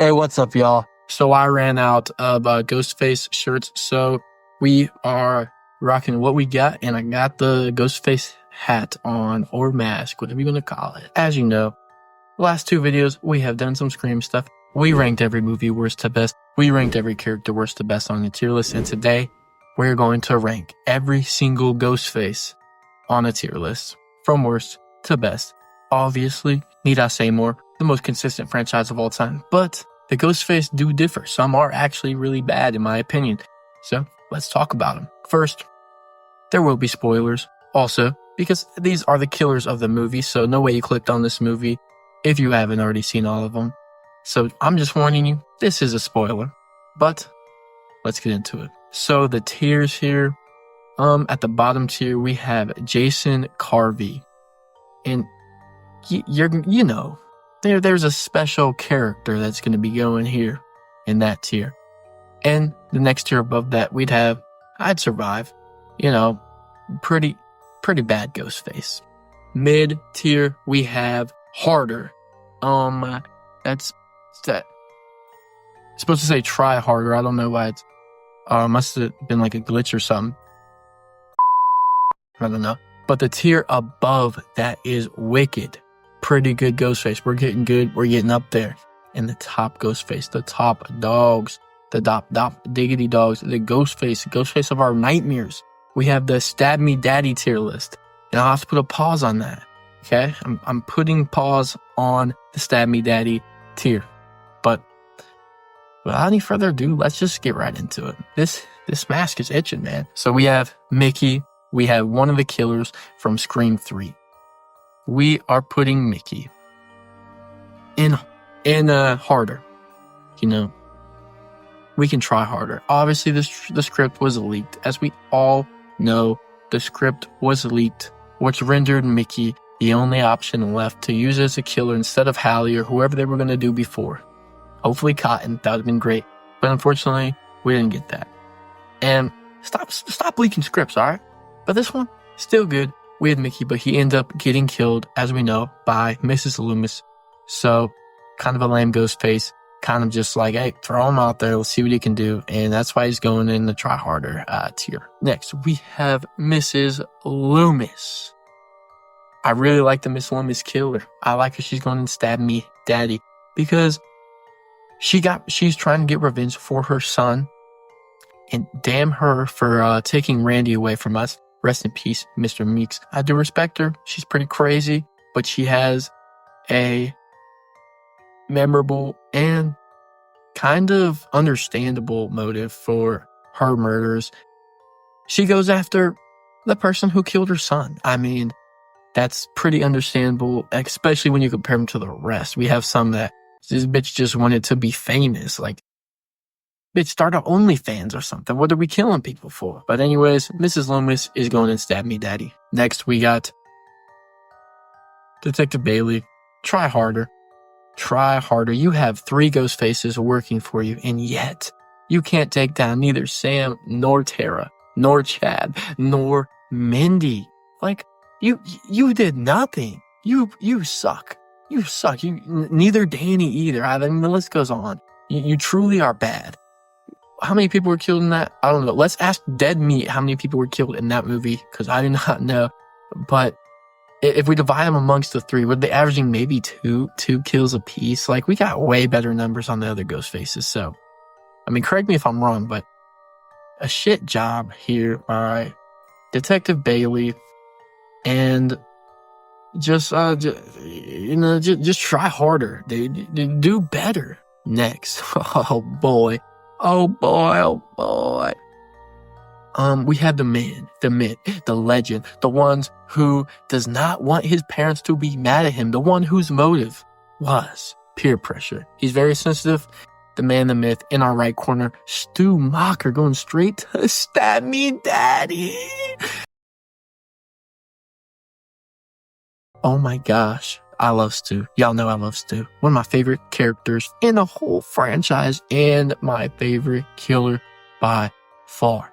Hey, what's up, y'all? So I ran out of Ghostface shirts, so we are rocking what we got, and I got the Ghostface hat on, or mask, whatever you're gonna call it. As you know, the last two videos, we have done some Scream stuff. We ranked every movie worst to best. We ranked every character worst to best on the tier list, and today, we're going to rank every single Ghostface on a tier list, from worst to best. Obviously, need I say more, the most consistent franchise of all time, but the Ghostface do differ. Some are actually really bad, in my opinion. So let's talk about them. First, there will be spoilers. Also, because these are the killers of the movie, so no way you clicked on this movie if you haven't already seen all of them. So I'm just warning you, this is a spoiler. But let's get into it. So the tiers here, at the bottom tier, we have Jason Carvey. And you know, there's a special character that's going to be going here in that tier. And the next tier above that, we'd have I'd Survive. You know, pretty bad Ghostface. Mid tier, we have Harder. That's supposed to say Try Harder. I don't know why it's must have been like a glitch or something. I don't know. But the tier above that is Wicked. Pretty good Ghostface. We're getting good. We're getting up there. And the top Ghostface, the top dogs, the top diggity dogs, the Ghostface of our nightmares. We have the Stab Me Daddy tier list. And I'll have to put a pause on that. Okay? I'm putting pause on the Stab Me Daddy tier. But without any further ado, let's just get right into it. This mask is itching, man. So we have Mickey. We have one of the killers from Scream 3. We are putting Mickey in Harder. You know, we can try harder. Obviously, the script was leaked. As we all know, the script was leaked, which rendered Mickey the only option left to use as a killer instead of Hallie or whoever they were going to do before. Hopefully Cotton. That would have been great. But unfortunately, we didn't get that. And stop leaking scripts, all right? But this one, still good. We had Mickey, but he ended up getting killed, as we know, by Mrs. Loomis. So, kind of a lame Ghostface. Kind of just like, hey, throw him out there. Let's see what he can do. And that's why he's going in the Try Harder tier. Next, we have Mrs. Loomis. I really like the Miss Loomis killer. I like her. She's going to Stab Me Daddy. Because she's trying to get revenge for her son. And damn her for taking Randy away from us. Rest in peace, Mr. Meeks. I do respect her. She's pretty crazy, but she has a memorable and kind of understandable motive for her murders. She goes after the person who killed her son. I mean, that's pretty understandable, especially when you compare them to the rest. We have some that this bitch just wanted to be famous. Like, bitch, start an OnlyFans or something. What are we killing people for? But anyways, Mrs. Loomis is going to Stab Me Daddy. Next, we got Detective Bailey. Try harder. Try harder. You have 3 ghost faces working for you, and yet you can't take down neither Sam, nor Tara, nor Chad, nor Mindy. Like, you did nothing. You suck. You suck. Neither Danny either. I mean, the list goes on. You truly are bad. How many people were killed in that? I don't know. Let's ask Dead Meat how many people were killed in that movie, because I do not know. But if we divide them amongst the 3, would they averaging maybe two kills apiece? Like, we got way better numbers on the other ghost faces. So, I mean, correct me if I'm wrong, but a shit job here by Detective Bailey, and just try harder, dude. Do better. Next, oh boy. We have the man, the myth, the legend, the ones who does not want his parents to be mad at him, the one whose motive was peer pressure. He's very sensitive. The man, the myth, in our right corner, Stu Macher, going straight to Stab Me Daddy. Oh my gosh. I love Stu. Y'all know I love Stu. One of my favorite characters in the whole franchise, and my favorite killer by far.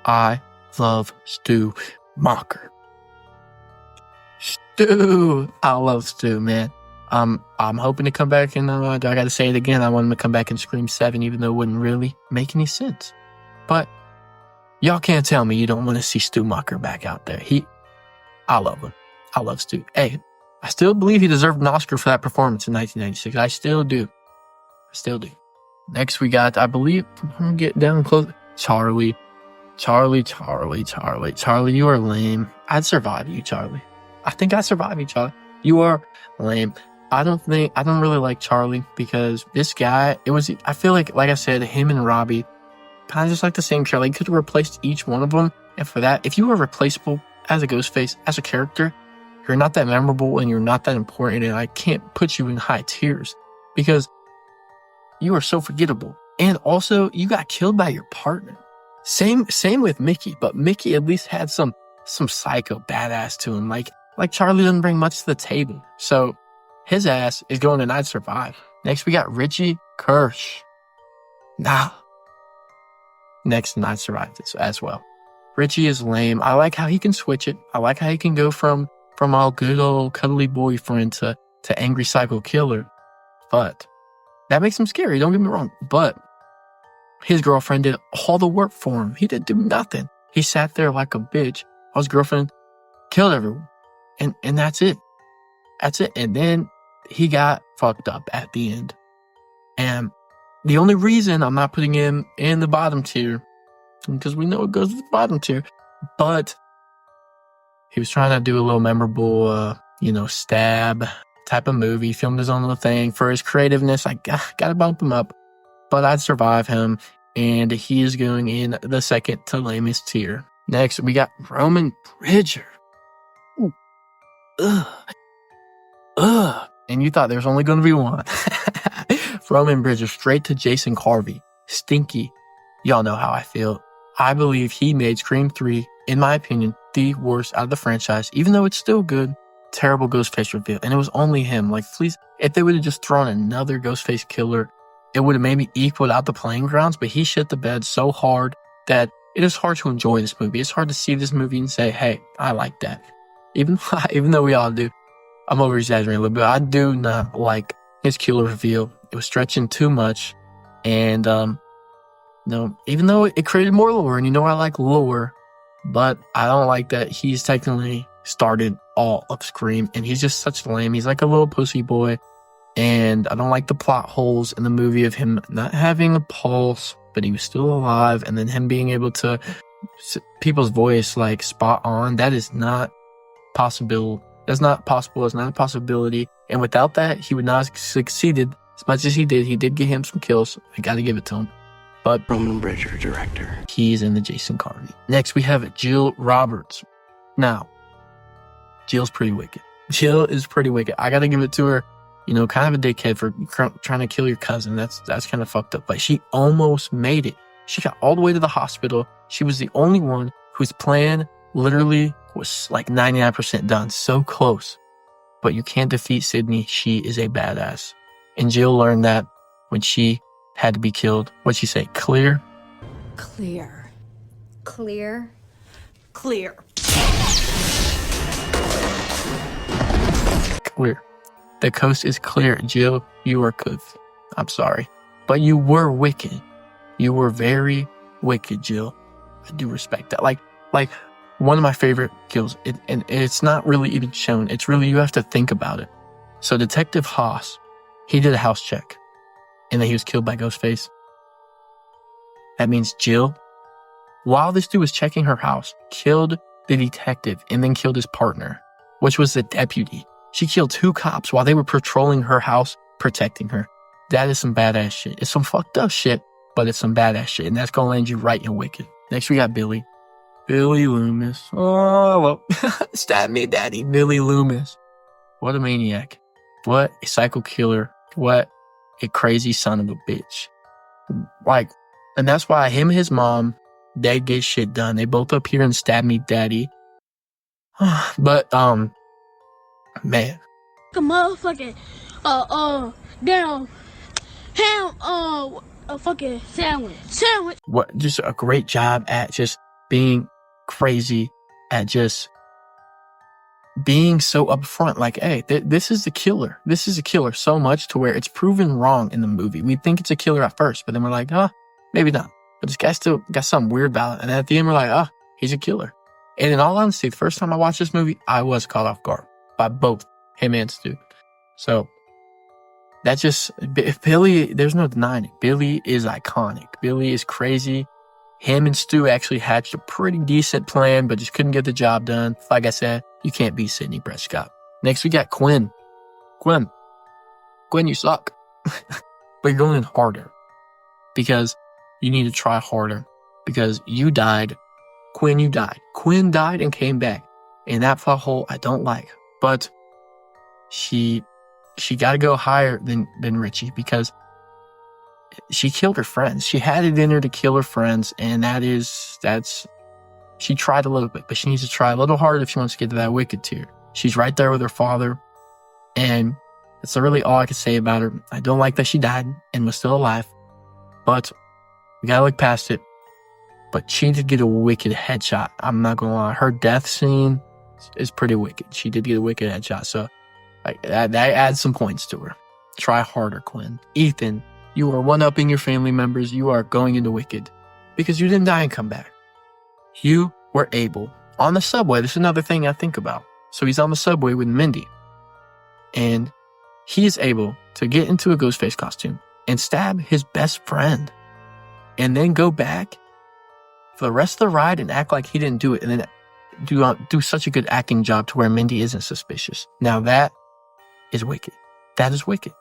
I love Stu Macher. Stu! I love Stu, man. I'm hoping to come back and I got to say it again. I want him to come back and Scream 7, even though it wouldn't really make any sense. But y'all can't tell me you don't want to see Stu Macher back out there. I love him. I love Stu. Hey, I still believe he deserved an Oscar for that performance in 1996. I still do. Next we got, I believe, I'm gonna get down close. Charlie, you are lame. I'd survive you, Charlie. I think I'd survive you, Charlie. You are lame. I don't really like Charlie because this guy, I feel like I said, him and Robbie, kind of just like the same character. He could have replaced each one of them. And for that, if you were replaceable as a Ghostface, as a character, you're not that memorable and you're not that important. And I can't put you in high tiers because you are so forgettable. And also, you got killed by your partner. Same with Mickey, but Mickey at least had some psycho badass to him. Like Charlie doesn't bring much to the table. So his ass is going to not survive. Next, we got Richie Kirsch. Next, not survive this as well. Richie is lame. I like how he can switch it. I like how he can go from all good old cuddly boyfriend to angry psycho killer. But that makes him scary, don't get me wrong. But his girlfriend did all the work for him. He didn't do nothing. He sat there like a bitch. His girlfriend killed everyone. And that's it. That's it. And then he got fucked up at the end. And the only reason I'm not putting him in the bottom tier, because we know it goes to the bottom tier, but he was trying to do a little memorable, stab type of movie, filmed his own little thing. For his creativeness, I gotta bump him up. But I'd survive him, and he is going in the second to lamest tier. Next, we got Roman Bridger. Ooh. Ugh. And you thought there was only going to be one. Roman Bridger, straight to Jason Carvey. Stinky. Y'all know how I feel. I believe he made Scream 3, in my opinion, the worst out of the franchise, even though it's still good. Terrible Ghostface reveal. And it was only him. Like, please, if they would have just thrown another Ghostface killer, it would have maybe equaled out the playing grounds, but he shit the bed so hard that it is hard to enjoy this movie. It's hard to see this movie and say, hey, I like that. Even though we all do. I'm over-exaggerating a little bit. I do not like his killer reveal. It was stretching too much. And, even though it created more lore, and I like lore, but I don't like that he's technically started all of Scream, and he's just such lame. He's like a little pussy boy. And I don't like the plot holes in the movie of him not having a pulse, but he was still alive. And then him being able to, people's voice like spot on. That is not possible. That's not possible. It's not a possibility. And without that, he would not have succeeded as much as he did. He did get him some kills. I got to give it to him. But Roman Bridger, director. He's in the Jason Carvey. Next, we have Jill Roberts. Now, Jill's pretty wicked. Jill is pretty wicked. I got to give it to her. Kind of a dickhead for trying to kill your cousin. That's kind of fucked up. But she almost made it. She got all the way to the hospital. She was the only one whose plan literally was like 99% done. So close. But you can't defeat Sydney. She is a badass. And Jill learned that when she had to be killed. What'd she say? Clear? Clear. Clear. Clear. Clear. The coast is clear. Jill, you are good. I'm sorry. But you were wicked. You were very wicked, Jill. I do respect that. Like one of my favorite kills. And it's not really even shown. It's really, you have to think about it. So Detective Haas, he did a house check. And then he was killed by Ghostface. That means Jill, while this dude was checking her house, killed the detective and then killed his partner, which was the deputy. She killed 2 cops while they were patrolling her house, protecting her. That is some badass shit. It's some fucked up shit, but it's some badass shit. And that's going to land you right in wicked. Next, we got Billy. Billy Loomis. Oh, well, stab me, daddy. Billy Loomis. What a maniac. What a psycho killer. What a crazy son of a bitch. And that's why him and his mom, they get shit done. They both up here and stab me, daddy. But, man. A motherfucking, damn, ham, a fucking sandwich. What? Just a great job at just being crazy, at just being so upfront, like, hey, this is the killer. This is a killer so much to where it's proven wrong in the movie. We think it's a killer at first, but then we're like, maybe not. But this guy still got something weird about it. And then at the end, we're like, he's a killer. And in all honesty, the first time I watched this movie, I was caught off guard by both him and Stu. So that's just, Billy, there's no denying it. Billy is iconic. Billy is crazy. Him and Stu actually hatched a pretty decent plan, but just couldn't get the job done. Like I said, you can't beat Sidney Prescott. Next, we got Quinn. Quinn, you suck. But you're going in harder because you need to try harder because you died. Quinn, you died. Quinn died and came back. And that plot hole I don't like. But she got to go higher than Richie because she killed her friends. She had it in her to kill her friends, and she tried a little bit, but she needs to try a little harder if she wants to get to that wicked tier. She's right there with her father, and that's really all I can say about her. I don't like that she died and was still alive, but we gotta look past it. But she did get a wicked headshot. I'm not gonna lie. Her death scene is pretty wicked. She did get a wicked headshot, so that adds some points to her. Try harder, Quinn. Ethan, you are one-upping your family members. You are going into wicked because you didn't die and come back. You were able, on the subway, this is another thing I think about. So he's on the subway with Mindy, and he is able to get into a Ghostface costume and stab his best friend and then go back for the rest of the ride and act like he didn't do it and then do such a good acting job to where Mindy isn't suspicious. Now that is wicked. That is wicked.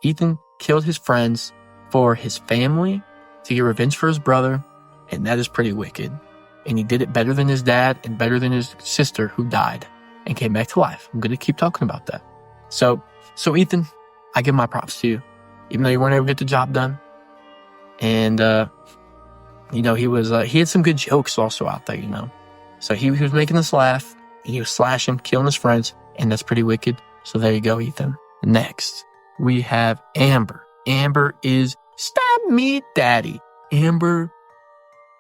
Ethan killed his friends for his family to get revenge for his brother, and that is pretty wicked. And he did it better than his dad and better than his sister who died and came back to life. I'm going to keep talking about that. So Ethan, I give my props to you, even though you weren't able to get the job done. And, he had some good jokes also out there, So he was making us laugh. He was slashing, killing his friends, and that's pretty wicked. So there you go, Ethan. Next, we have Amber. Amber is Stab Me Daddy. Amber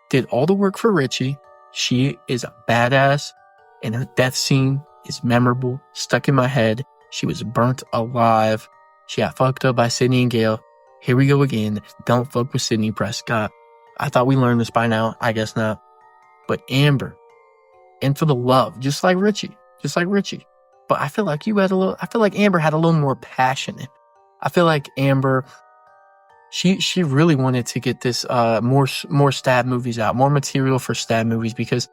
did all the work for Richie. She is a badass, and her death scene is memorable, stuck in my head. She was burnt alive. She got fucked up by Sidney and Gail. Here we go again. Don't fuck with Sidney Prescott. I thought we learned this by now. I guess not. But Amber, and for the love, just like Richie. But I feel like Amber had a little more passion in it. I feel like Amber, she really wanted to get this more stab movies out, more material for stab movies because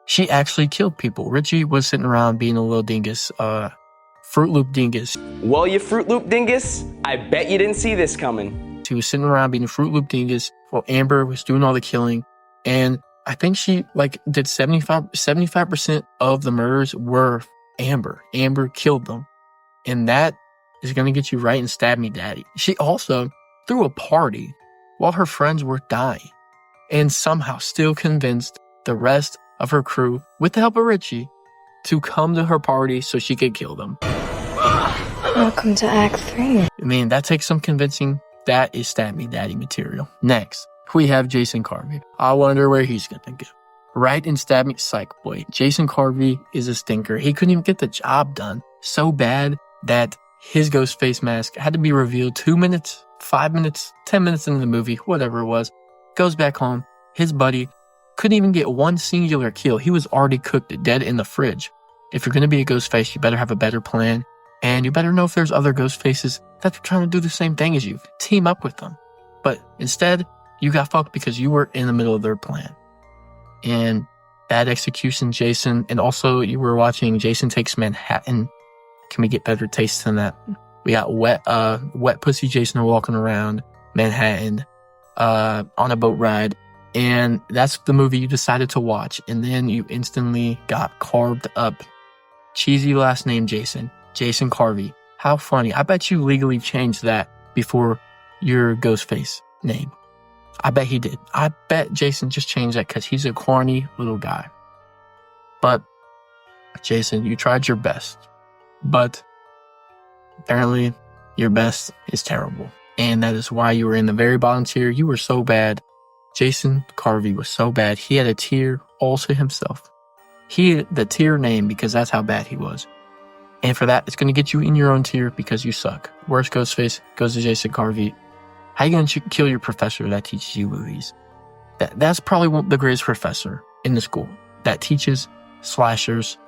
she actually killed people. Richie was sitting around being a little dingus, Fruit Loop dingus. Well, you Fruit Loop dingus, I bet you didn't see this coming. She was sitting around being a Fruit Loop dingus while Amber was doing all the killing. And I think she did 75% of the murders were Amber. Amber killed them. And that is going to get you right and Stab Me Daddy. She also threw a party while her friends were dying and somehow still convinced the rest of her crew, with the help of Richie, to come to her party so she could kill them. Welcome to Act 3. I mean, that takes some convincing. That is Stab Me Daddy material. Next, we have Jason Carvey. I wonder where he's going to go. Right in Stab Me Psych Boy. Jason Carvey is a stinker. He couldn't even get the job done. So bad that his Ghostface mask had to be revealed 2 minutes, 5 minutes, 10 minutes into the movie, whatever it was. Goes back home. His buddy couldn't even get one singular kill. He was already cooked, dead in the fridge. If you're going to be a Ghostface, you better have a better plan. And you better know if there's other Ghostfaces that are trying to do the same thing as you. Team up with them. But instead, you got fucked because you were in the middle of their plan. And bad execution, Jason. And also, you were watching Jason Takes Manhattan. Can we get better taste than that? We got wet pussy Jason walking around Manhattan on a boat ride. And that's the movie you decided to watch. And then you instantly got carved up. Cheesy last name Jason Carvey. How funny. I bet you legally changed that before your Ghostface name. I bet he did. I bet Jason just changed that because he's a corny little guy. But, Jason, you tried your best. But, apparently, your best is terrible. And that is why you were in the very bottom tier. You were so bad. Jason Carvey was so bad. He had a tier all to himself. The tier name, because that's how bad he was And for that, it's going to get you in your own tier because you suck. Worst Ghostface goes to Jason Carvey. How you going to kill your professor that teaches you movies? That's probably the greatest professor in the school that teaches slashers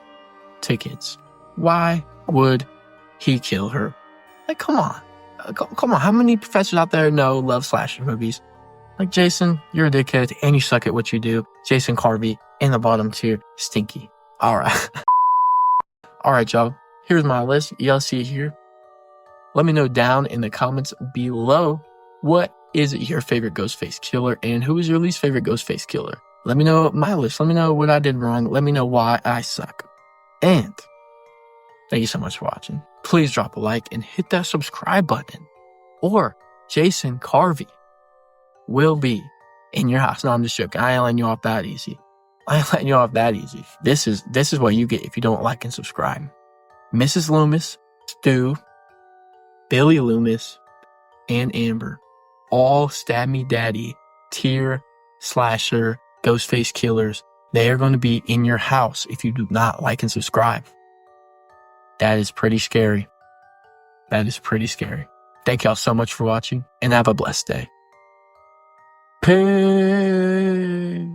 to kids. Why would he kill her? Like, come on. Come on. How many professors out there love slasher movies? Like, Jason, you're a dickhead and you suck at what you do. Jason Carvey in the bottom tier. Stinky. All right. All right, y'all. Here's my list. Y'all see it here. Let me know down in the comments below, what is your favorite Ghostface killer and who is your least favorite Ghostface killer? Let me know my list. Let me know what I did wrong. Let me know why I suck. And thank you so much for watching. Please drop a like and hit that subscribe button. Or Jason Carvey will be in your house. No, I'm just joking. I ain't letting you off that easy. This is what you get if you don't like and subscribe. Mrs. Loomis, Stu, Billy Loomis, and Amber all stab me daddy, tier, slasher, Ghostface killers. They are going to be in your house if you do not like and subscribe. That is pretty scary. Thank y'all so much for watching and have a blessed day. Peace.